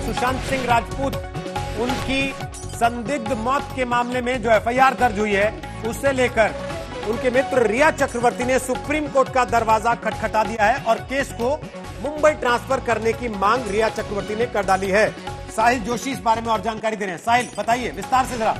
सुशांत सिंह राजपूत उनकी संदिग्ध मौत के मामले में जो एफआईआर दर्ज हुई है, उससे लेकर उनके मित्र रिया चक्रवर्ती ने सुप्रीम कोर्ट का दरवाजा खटखटा दिया है और केस को मुंबई ट्रांसफर करने की मांग रिया चक्रवर्ती ने कर डाली है। साहिल जोशी इस बारे में और जानकारी दे रहे हैं। साहिल, बताइए विस्तार से जरा।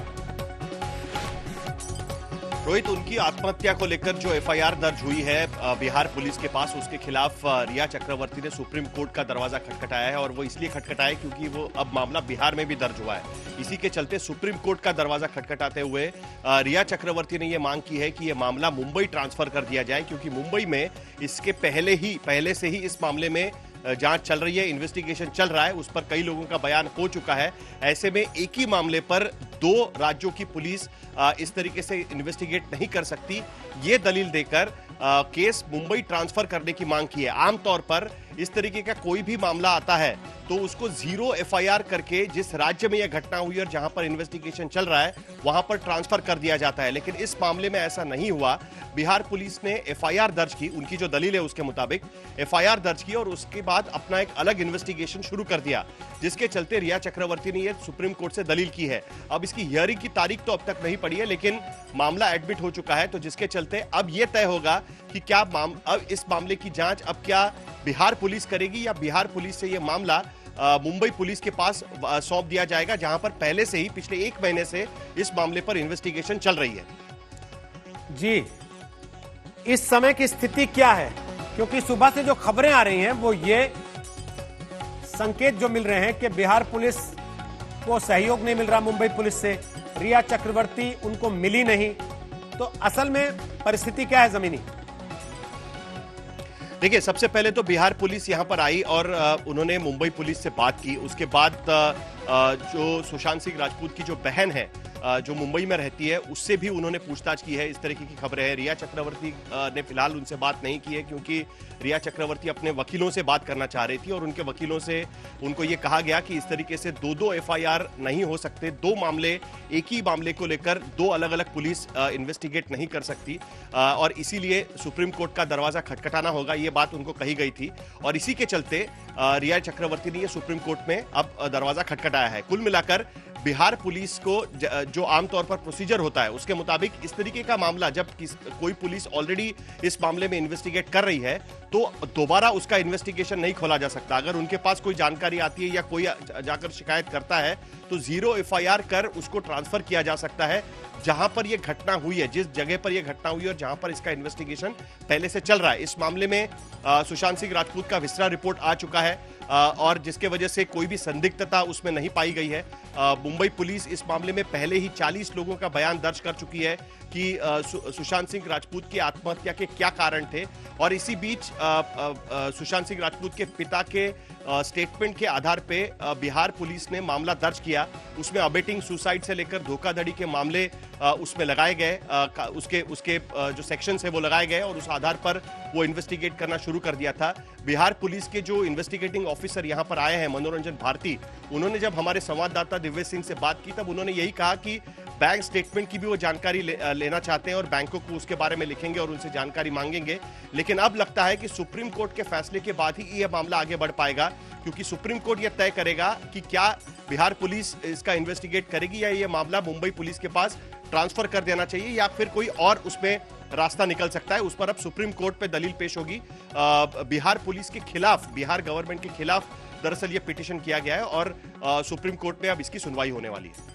रोहित, उनकी आत्महत्या को लेकर जो एफआईआर दर्ज हुई है बिहार पुलिस के पास, उसके खिलाफ रिया चक्रवर्ती ने सुप्रीम कोर्ट का दरवाजा खटखटाया है और वो इसलिए खटखटाया क्योंकि वो अब मामला बिहार में भी दर्ज हुआ है। इसी के चलते सुप्रीम कोर्ट का दरवाजा खटखटाते हुए रिया चक्रवर्ती ने ये मांग की है कि ये मामला मुंबई ट्रांसफर कर दिया जाए, क्योंकि मुंबई में इसके पहले से ही इस मामले में जांच चल रही है, इन्वेस्टिगेशन चल रहा है, उस पर कई लोगों का बयान हो चुका है। ऐसे में एक ही मामले पर दो राज्यों की पुलिस इस तरीके से इन्वेस्टिगेट नहीं कर सकती, ये दलील देकर केस मुंबई ट्रांसफर करने की मांग की है। आमतौर पर इस तरीके का कोई भी मामला आता है तो उसको 0 एफआईआर करके जिस राज्य में यह घटना हुई और जहां पर इन्वेस्टिगेशन चल रहा है वहां पर ट्रांसफर कर दिया जाता है, लेकिन इस मामले में ऐसा नहीं हुआ। बिहार पुलिस ने एफआईआर दर्ज की, उनकी जो दलील है उसके मुताबिक एफआईआर दर्ज की और उसके बाद अपना एक अलग इन्वेस्टिगेशन शुरू कर दिया, जिसके चलते रिया चक्रवर्ती ने यह सुप्रीम कोर्ट से दलील की है। अब इसकी हियरिंग की तारीख तो अब तक नहीं पड़ी है, लेकिन मामला एडमिट हो चुका है, तो जिसके चलते अब यह तय होगा कि क्या अब इस मामले की जांच अब क्या बिहार पुलिस करेगी या बिहार पुलिस से यह मामला मुंबई पुलिस के पास सौंप दिया जाएगा, जहां पर पहले से ही पिछले 1 महीने से इस मामले पर इन्वेस्टिगेशन चल रही है। जी, इस समय की स्थिति क्या है? क्योंकि सुबह से जो खबरें आ रही हैं वो ये संकेत जो मिल रहे हैं कि बिहार पुलिस को सहयोग नहीं मिल रहा मुंबई पुलिस से, रिया चक्रवर्ती उनको मिली नहीं, तो असल में परिस्थिति क्या है जमीनी? देखिए, सबसे पहले तो बिहार पुलिस यहां पर आई और उन्होंने मुंबई पुलिस से बात की। उसके बाद जो सुशांत सिंह राजपूत की जो बहन है जो मुंबई में रहती है, उससे भी उन्होंने पूछताछ की है। इस तरीके की खबरें हैं। रिया चक्रवर्ती ने फिलहाल उनसे बात नहीं की है, क्योंकि रिया चक्रवर्ती अपने वकीलों से बात करना चाह रही थी और उनके वकीलों से उनको ये कहा गया कि इस तरीके से दो एफआईआर नहीं हो सकते, 2 मामले, एक ही मामले को लेकर 2 अलग अलग पुलिस इन्वेस्टिगेट नहीं कर सकती और इसीलिए सुप्रीम कोर्ट का दरवाजा खटखटाना होगा, ये बात उनको कही गई थी और इसी के चलते रिया चक्रवर्ती ने ये सुप्रीम कोर्ट में अब दरवाजा खटखटाया है। कुल मिलाकर बिहार पुलिस को जो आमतौर पर प्रोसीजर होता है उसके मुताबिक इस तरीके का मामला जब कोई पुलिस ऑलरेडी इस मामले में इन्वेस्टिगेट कर रही है तो दोबारा उसका इन्वेस्टिगेशन नहीं खोला जा सकता। अगर उनके पास कोई जानकारी आती है या कोई जाकर शिकायत करता है तो 0 एफआईआर कर उसको ट्रांसफर किया जा सकता है जहां पर यह घटना हुई है, जिस जगह पर यह घटना हुई है और जहां पर इसका इन्वेस्टिगेशन पहले से चल रहा है। इस मामले में सुशांत सिंह राजपूत का विस्तार रिपोर्ट आ चुका है और जिसके वजह से कोई भी संदिग्धता उसमें नहीं पाई गई है। मुंबई पुलिस इस मामले में पहले ही 40 लोगों का बयान दर्ज कर चुकी है कि सुशांत सिंह राजपूत की आत्महत्या के क्या कारण थे और इसी बीच सुशांत सिंह राजपूत के पिता के स्टेटमेंट के आधार पे बिहार पुलिस ने मामला दर्ज किया। उसमें अबेटिंग सुसाइड से लेकर धोखाधड़ी के मामले उसमें लगाए गए, उसके जो सेक्शंस है वो लगाए गए और उस आधार पर वो इन्वेस्टिगेट करना शुरू कर दिया था। बिहार पुलिस के जो इन्वेस्टिगेटिंग ऑफिसर यहां पर आए हैं, मनोरंजन भारती, उन्होंने जब हमारे संवाददाता दिव्य सिंह से बात की तब उन्होंने यही कहा कि बैंक स्टेटमेंट की भी वो जानकारी लेना चाहते हैं और बैंकों को उसके बारे में लिखेंगे और उनसे जानकारी मांगेंगे। लेकिन अब लगता है कि सुप्रीम कोर्ट के फैसले के बाद ही यह मामला आगे बढ़ पाएगा, क्योंकि सुप्रीम कोर्ट यह तय करेगा कि क्या बिहार पुलिस इसका इन्वेस्टिगेट करेगी या यह मामला मुंबई पुलिस के पास ट्रांसफर कर देना चाहिए या फिर कोई और उसमें रास्ता निकल सकता है। उस पर अब सुप्रीम कोर्ट पे दलील पेश होगी। बिहार पुलिस के खिलाफ, बिहार गवर्नमेंट के खिलाफ दरअसल ये पिटीशन किया गया है और सुप्रीम कोर्ट में अब इसकी सुनवाई होने वाली है।